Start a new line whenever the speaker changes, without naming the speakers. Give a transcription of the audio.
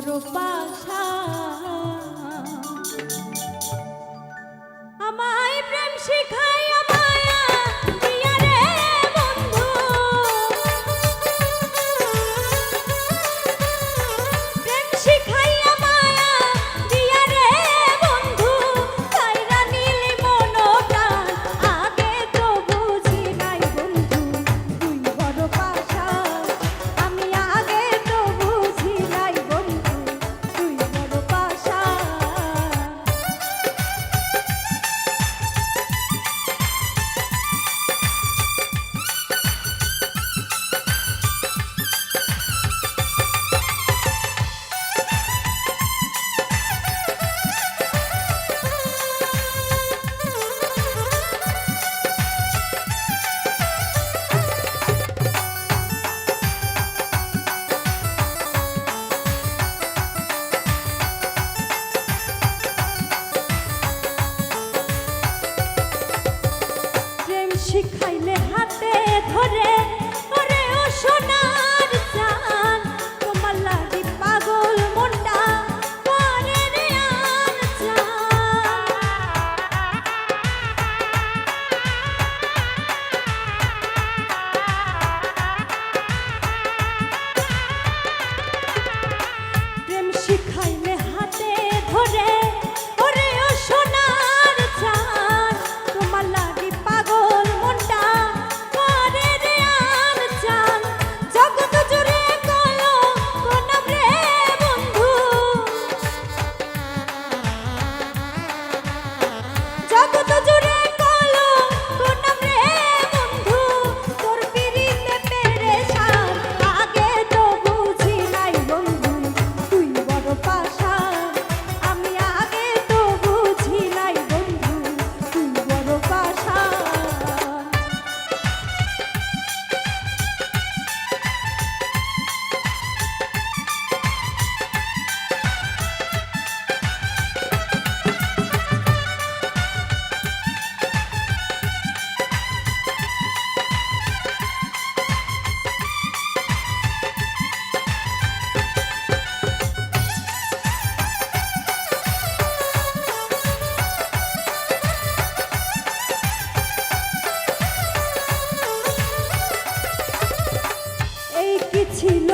বড় পাশা আমায় প্রেম শিখায় মায়া দিয়া রে বন্ধু প্রেম শিখাইয়া মায়া দিয়া রে বন্ধু কাইরা নীলি মনটা আগে তো বুঝি নাই বন্ধু তুই বড় পাশা আমি আগে তো বুঝি নাই বন্ধু তুই বড় পাশা শিখাইলে হাতে ধরে ওরে ও সোনার চাঁদ তোমার লাগি পাগল মনটা করে রে আর প্রেম শিখাইলে হাতে ধরে ওরে ও সোনার চাঁদ তোমার লাগি পাগল মনটা করে রে আর চান জগৎ জুড়ে কলো কোনাম রে বন্ধু জগৎ জুড়ে কলো কোনাম রে বন্ধু তোর পিরিতে পেরেশান আগে তো বুঝি নাই বন্ধু তুই বড় পাশা আমি আগে তো বুঝি নাই বন্ধু তুই বড় পাশা এই কি ছিল